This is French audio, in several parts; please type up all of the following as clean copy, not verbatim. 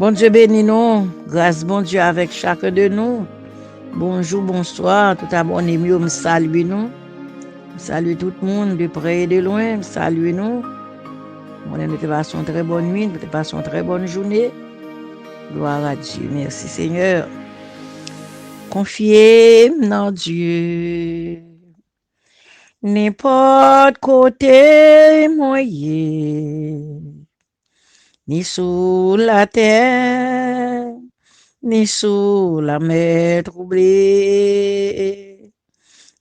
Bon Dieu bénis nous. Grâce bon Dieu avec chacun de nous. Bonjour, bonsoir. Tout abonné mieux, me salue nous. Salut tout le monde, de près et de loin. Salut nous. Nous te passons une très bonne nuit, nous te passons une très bonne journée. Gloire à Dieu. Merci Seigneur. Confiez dans Dieu. N'importe côté moyen, ni sous la terre, ni sous la mer troublée,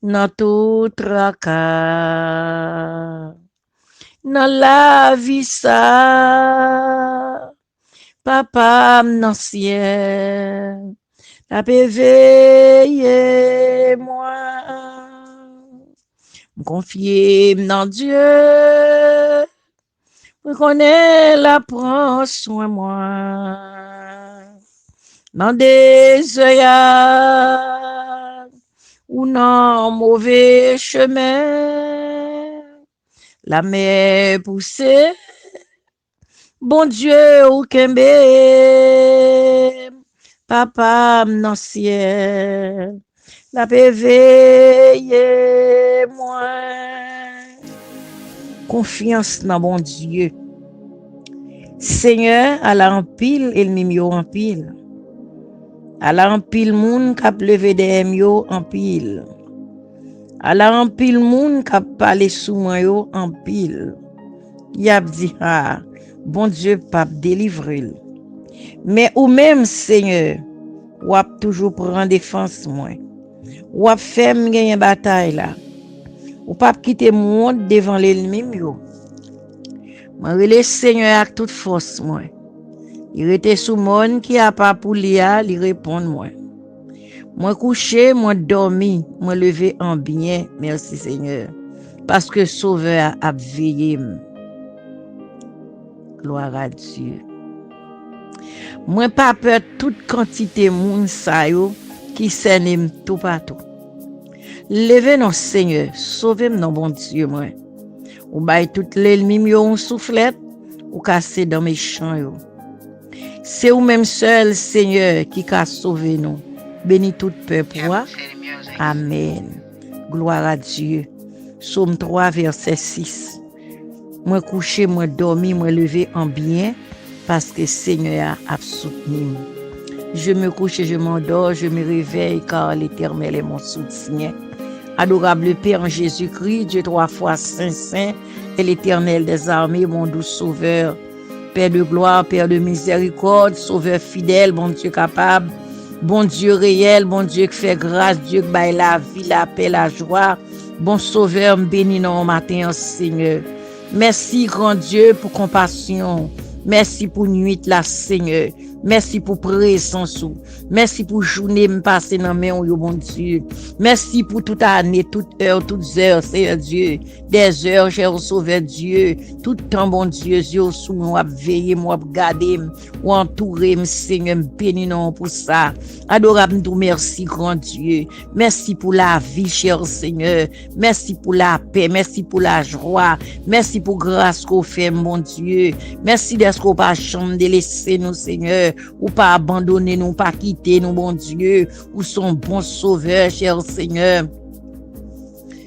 dans tout tracas, dans la vie ça, papa dans ciel, la veiller moi. Confier dans Dieu, pour qu'on ait la prend soin moi. Dans des œillades ou dans mauvais chemin, la mer poussée, bon Dieu ou kembe, papa dans ciel. La paix veille moi. Confiance dans bon Dieu. Seigneur, à la en pile, il m'y en pile. À la en pile moun k'ap levé des yo en pile. À la en pile moun k'ap parler sous moi yo en pile. Y a dit bon Dieu pas délivrer. Mais ou même Seigneur, ou a toujours prendre défense moi. Ou a fait gagner bataille là. Ou pas quitter monde devant l'ennemi yo. Moi relé Seigneur avec toute force moi. Il était sous monde qui a pas pour lui répondre moi. Moi couché, moi dormi, moi levé en bien. Merci Seigneur. Parce que Sauveur a veillé. Gloire à Dieu. Moi pas peur toute quantité moun sa yo qui s'aime tout partout. Levez nos Seigneur, sauvez-moi non bon Dieu moi. Ou bail tout l'ennemi yo on soufflette, ou casser dans mes champs yo. C'est ou même seul Seigneur qui a sauvé nous. Bénis tout peuple. Amen. Gloire à Dieu. Psaume 3 verset 6. Moi couché, moi dormi, moi levé en bien parce que Seigneur a soutenu. Je me couche et je m'endors, je me réveille car l'Éternel est mon soutien. Adorable Père en Jésus-Christ, Dieu 3 fois saint, saint, et l'Éternel des armées, mon doux sauveur. Père de gloire, Père de miséricorde, sauveur fidèle, bon Dieu capable, bon Dieu réel, bon Dieu qui fait grâce, Dieu qui baille la vie, la paix, la joie. Bon sauveur, bénis nous au matin, Seigneur. Merci, grand Dieu, pour compassion. Merci pour nuit, la Seigneur. Merci pour présence. Merci pour journée me passer dans main au bon Dieu. Merci pour toute année, toute heure, toutes heures, Seigneur Dieu. Des heures, j'ai sauvé Dieu. Tout temps, bon Dieu, Dieu sous moi, veiller moi, garder, ou entourer, Seigneur, béni non pour ça. Adorable nous, merci, grand Dieu. Merci pour la vie, cher Seigneur. Merci pour la paix, merci pour la joie. Merci pour grâce qu'on fait, mon Dieu. Merci d'être qu'on pas chambre de laisser nous, Seigneur. Ou pas abandonner nous, pas quitter nous, bon Dieu, ou son bon sauveur, cher Seigneur.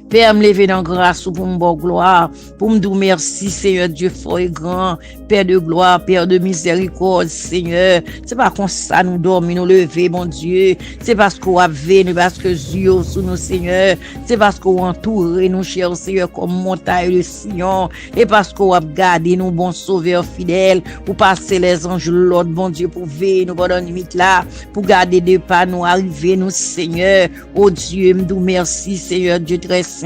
Père, me lever dans grâce pour me bon gloire, pour me dire merci, Seigneur Dieu fort et grand, Père de gloire, Père de miséricorde, Seigneur. C'est pas comme ça nous dormons, nous lever, bon Dieu. C'est parce qu'on a venu, parce que Dieu sous nous, Seigneur. C'est parce qu'on entoure nous, cher Seigneur, comme montagne de Sion. Et parce qu'on a gardé nous, bon sauveur fidèle, pour passer les anges, l'autre, bon Dieu, pour veiller nous pendant la nuit là, pour garder des pas nous, arriver nous, Seigneur. Oh Dieu, me dis merci, Seigneur Dieu très saint.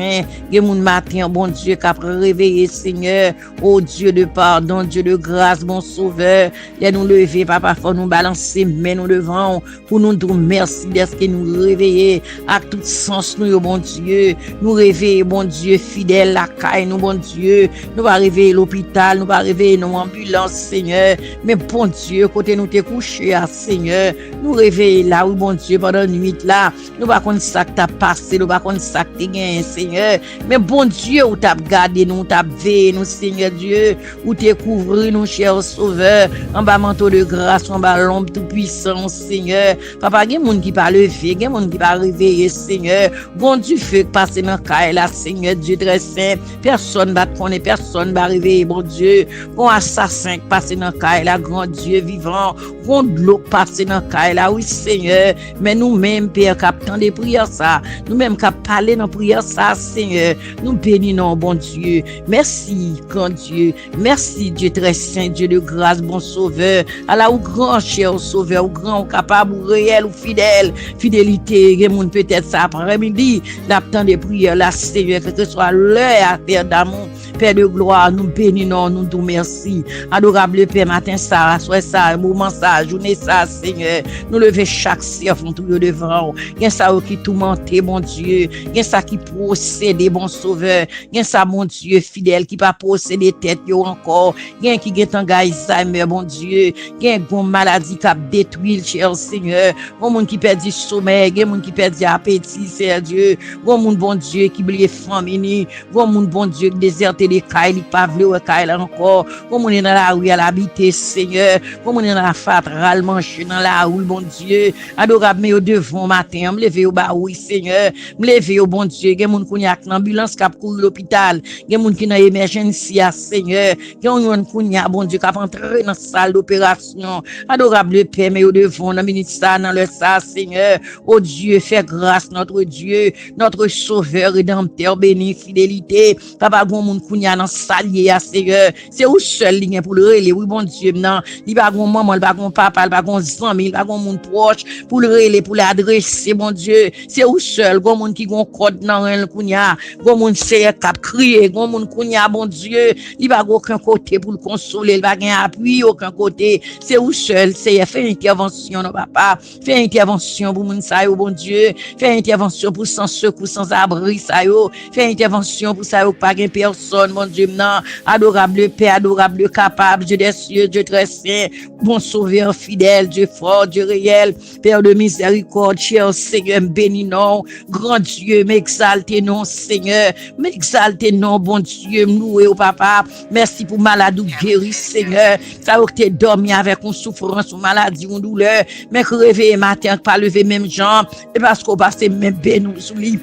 Que mon matin, bon Dieu, qui a réveillé, Seigneur. Oh Dieu de pardon, Dieu de grâce, bon sauveur. Et nous lever, papa, faut nous balancer, mais nous devant, pour nous dire merci d'être que nous réveiller à tout sens, nous, bon Dieu. Nous réveiller, bon Dieu, fidèle, la caille, nous, bon Dieu. Nous va réveiller l'hôpital, nous va réveiller nos ambulances, Seigneur. Mais bon Dieu, côté nous t'es couché, Seigneur. Nous réveiller là, oui, bon Dieu, pendant la nuit là. Nous va connaître ça que t'as passé, nous va connaître ça que t'es gagné, Seigneur. Seigneur. Mais bon Dieu, où t'as gardé nous, t'as veillé nous, Seigneur Dieu, où t'es couvert nous, cher Sauveur, en bas manteau de grâce, en bas l'ombre tout puissant, Seigneur. Papa, il y a des gens qui pas lever, il y a des gens qui pas réveiller, Seigneur. Bon Dieu, feu passer dans le cas là, Seigneur Dieu très saint. Personne va te connaître, personne va réveiller, bon Dieu. Bon assassin passer dans le cas là, grand Dieu vivant. Bon de l'eau passer dans le cas là, oui, Seigneur. Mais nous-mêmes, Père, captant des prières, ça. Nous-mêmes, qui parler dans prière, ça, Seigneur. Nous bénissons, bon Dieu. Merci, grand Dieu. Merci, Dieu très saint, Dieu de grâce, bon sauveur. Allah, ou grand, cher sauveur, ou grand, ou capable, ou réel, ou fidèle. Fidélité, il y a monde peut-être ça après-midi. L'attend des prières, là, Seigneur, que ce soit l'heure à terre d'amour. Père de gloire, nous bénissons, nous disons merci. Adorable Père, matin ça, soir ça, moment ça, journée ça, Seigneur. Nous lever chaque serf, nous tout devant. Il y a ça qui tourmenté, mon Dieu. Il y a ça qui procède, bon sauveur. Il y a ça, mon Dieu, fidèle, qui pas procéder tête, yo encore. Il y a qui est en Alzheimer, bon Dieu. Il y a une maladie qui a détruit, cher Seigneur. Il y a monde qui perd du sommeil, il y a monde qui perd du appétit, Seigneur Dieu. Il y a monde, bon Dieu, qui oublie famille. Il y a monde, bon Dieu, qui déserte les cailles, pas vle ou cailles encore. Comme on est dans la rue à l'habiter, Seigneur. Comme on est dans la fatale, marcher dans la rue, bon Dieu. Adorable, mais au devant matin, me lever au bas, oui, Seigneur. Me lever au bon Dieu. Gen moun kounya ak l'ambulance k'ap courir l'hôpital. Gen moun ki nan emergency, Seigneur. Gen moun kounya, bon Dieu, k'ap entrer dans salle d'opération. Adorable Père, mais au devant, dans ministère, dans le ça, Seigneur. Oh Dieu, fais grâce, notre Dieu, notre Sauveur, Rédempteur, béni, fidélité. Papa, bon moun kounya dans salier, Seigneur. C'est où seul ligne pour le relais, oui, bon Dieu, non. Il va gon maman, il va gon papa, il va gon zami, il va gon moun proche pour le relais, pour l'adresser, bon Dieu. C'est où seul, gon moun qui gon code dans le kounya, gon moun seye k'ap crier, gon moun kounya, bon Dieu. Il va gon aucun côté pour le consoler, il va gen appui aucun côté. C'est où seul, c'est fait intervention, non, papa. Fait intervention pour moun sa yo, bon Dieu. Fait intervention pour sans secours, sans abri, sa yo. Fait intervention pour sa yo, pas gen personne, mon Dieu, non. Adorable Père, adorable capable, Dieu des cieux, Dieu très saint, bon sauveur fidèle, Dieu fort, Dieu réel, Père de miséricorde, cher Seigneur, béni non, grand Dieu, m'exalte non, Seigneur, m'exalte non, bon Dieu, loué au papa, merci pour maladie guéri, Seigneur, ça où t'es dormi avec une souffrance, une maladie, une douleur, mais que réveiller matin, pas lever même jambes, et parce qu'on passe même bénou sous lui,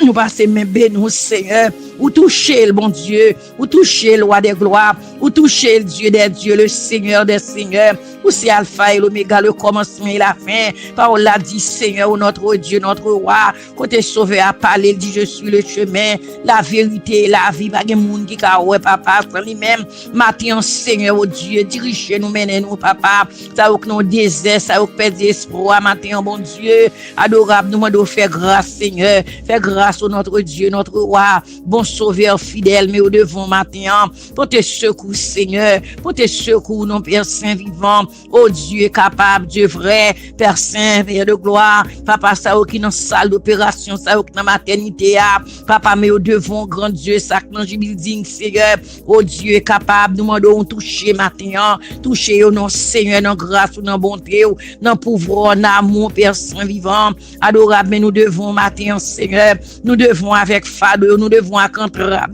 nous passons même bénou, Seigneur, ou toucher le bon Dieu, ou toucher le roi des gloires, ou toucher le Dieu des dieux, le Seigneur des seigneurs, ou c'est Alpha et l'Oméga, le commencement et la fin. Parole l'a dit, Seigneur, notre Dieu, notre roi, côté sauvé à parler, il dit, je suis le chemin, la vérité, la vie, pas de monde qui a ouais, papa, sans lui-même, matin, Seigneur, oh Dieu, dirigez-nous, menez-nous, papa, ça ou que nous désert, ça ou que perdre espoir, matin, bon Dieu, adorable, nous demandons faire grâce, Seigneur, faire grâce au notre Dieu, notre roi, bon sauveur fidèle, mais au devant matin, pour te secouer, Seigneur, pour te secouer, non, Père Saint vivant, oh Dieu capable, Dieu vrai, Père Saint, Père de gloire, papa, ça ou qui dans salle d'opération, ça ou qui dans maternité, papa, mais au devant, grand Dieu, ça dans building, Seigneur, oh Dieu capable, nous demandons toucher matin, toucher au nom Seigneur, dans grâce, dans bonté, dans pouvoir, dans amour, Père Saint vivant, adorable, mais nous devons matin, Seigneur, nous devons avec fadeur, nous devons avec entrave,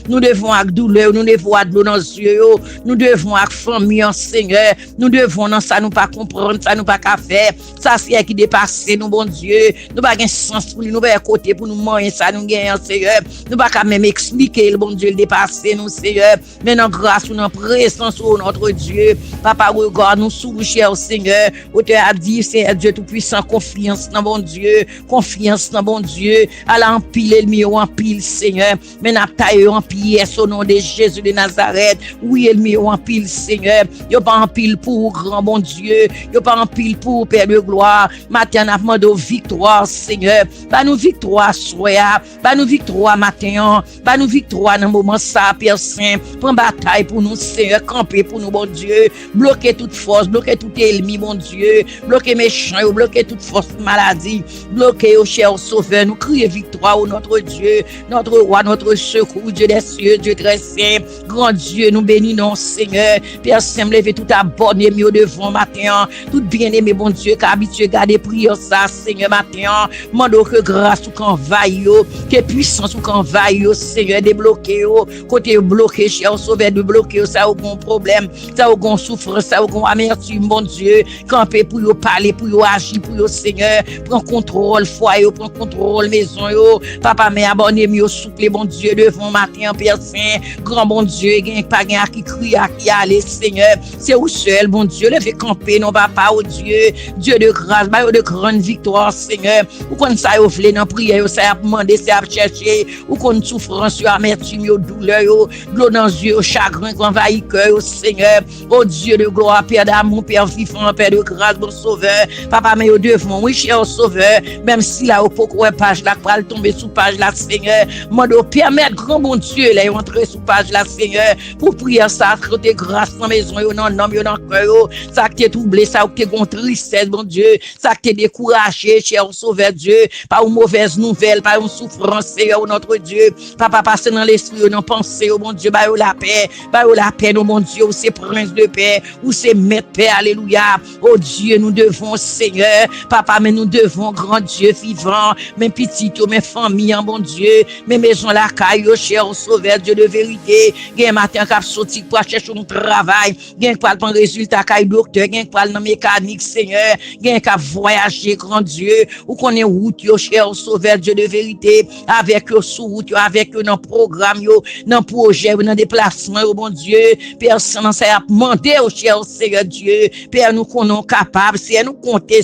nous devons avec douleur, nous devons avec l'eau dans les yeux, nous devons avec famille, Seigneur, nous devons dans ça nous pas comprendre, ça nous pas qu'à faire, ça c'est qui dépasse nous, bon Dieu, nous pas gain sens pour nous pas côté pour nous moyen ça nous gagne, Seigneur, nous pas même expliquer le bon Dieu le dépasser nous, Seigneur, mais dans grâce ou dans présence de notre Dieu, papa regarde nous sous cher Seigneur, où tu as dit c'est Dieu tout puissant, confiance dans bon Dieu, confiance dans bon Dieu, à l'empiler le mieux en pile, Seigneur, mais n'a taille en pièce au nom de Jésus de Nazareth, oui le mieux en pile, Seigneur, yo pas en pile pour grand bon Dieu, yo pas en pile pour Père de gloire, matin n'a demandé victoire, Seigneur, pas nous victoire soya, pas nous victoire matin, pas nous victoire dans moment ça, Père Saint, prends bataille pour nous, Seigneur, camper pour nous, bon Dieu, bloquer toute force, bloquer tout ennemi, bon Dieu, bloquer méchant, bloquer toute force maladie, bloquer au cher sauveur, nous crier victoire toi, oh notre Dieu, notre roi, notre secours, Dieu des cieux, Dieu très saint, grand Dieu, nous bénissons, Seigneur. Père Saint, levez tout abonné mieux devant matin, tout bien-aimé, bon Dieu, qui habitué garder prière ça, Seigneur, matin, mando que grâce ou qu'envahit, que puissance ou qu'envahit, Seigneur, débloqué, côté bloqué, cher sauveur, de bloquer, ça, aucun problème, ça, aucun souffrance, ça, aucun amertume, mon Dieu, camper pour yo parler, pour yo agir, pour yo, Seigneur, prends contrôle, foyer, prends contrôle, maison, yo, papa, mais abonné, mieux souple, bon Dieu, devant matin, Père Saint, grand bon Dieu, gain pas gain à qui crie, à qui aller, Seigneur, c'est où seul, bon Dieu, levez camper, non, papa, oh Dieu, Dieu de grâce, bah, de grande victoire, Seigneur, ou qu'on ça, yo, vle, dans prière, ça a demandé, ça a cherché, ou qu'on souffrance, yo, amertume, yo, douleur, yo, l'eau dans les yeux, chagrin, qu'on envahit cœur, Seigneur, oh Dieu de gloire, Père d'amour, Père vivant, Père de grâce, bon sauveur, papa, mais au devant, oui, cher sauveur, même si là, au pourquoi page là, pour tomber sous page là, Seigneur, moi, de permettre, grand bon Dieu, là, entrer sous page là, Seigneur, pour prier ça, côté grâce dans maison, yo, non, non, yo, dans cœur, ça qui t'est troublé, ça qui t'est tristesse, bon Dieu, ça qui t'est découragé, cher sauveur Dieu, pas une mauvaise nouvelle, pas une souffrance, Seigneur, notre Dieu, papa, passe dans l'esprit, dans pensée, oh mon Dieu, bah, la paix, oh mon Dieu, c'est prince de paix, ou c'est maître paix, alléluia, oh Dieu, nous devons, Seigneur, papa, mais nous devons, grand Dieu vivant, mes petits, mes familles, bon Dieu, mes maisons, la caille, cher sauveur, Dieu de vérité, gain matin, cap sorti pour chercher un travail, gain pas le résultat, caille docteur, gain pas le mécanique, Seigneur, gain cap voyager, grand Dieu, ou qu'on est route, yo, cher sauveur, Dieu de vérité, avec eux sous route, avec eux dans programme, yo, dans projet, dans déplacement, oh bon Dieu, personne ça a demandé au cher Seigneur Dieu, Père, nous connaissons capables, c'est nous compter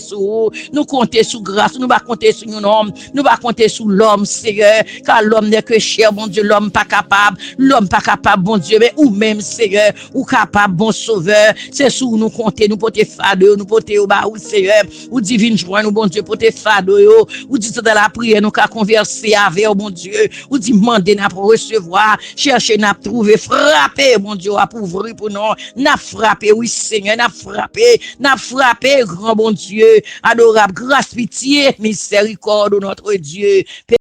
sur grâce, nous pas compter sur un homme, nous pas compter sur l'homme, Seigneur, car l'homme n'est que cher, bon Dieu, l'homme pas capable, bon Dieu, mais ou même, Seigneur, ou capable, bon sauveur, c'est sous nous compter, nous porter fado, nous porter au bas, ou Seigneur, ou divine joie, nous, bon Dieu, porter fado, ou dit dans la prière, nous qu'à converser avec, bon Dieu, ou dit demander, n'a pour recevoir, chercher, n'a trouver, frapper, mon Dieu, à ouvrir pour nous, n'a frappé, oui, Seigneur, n'a frappé, grand bon Dieu, adorable, grâce, pitié, miséricorde, notre Dieu,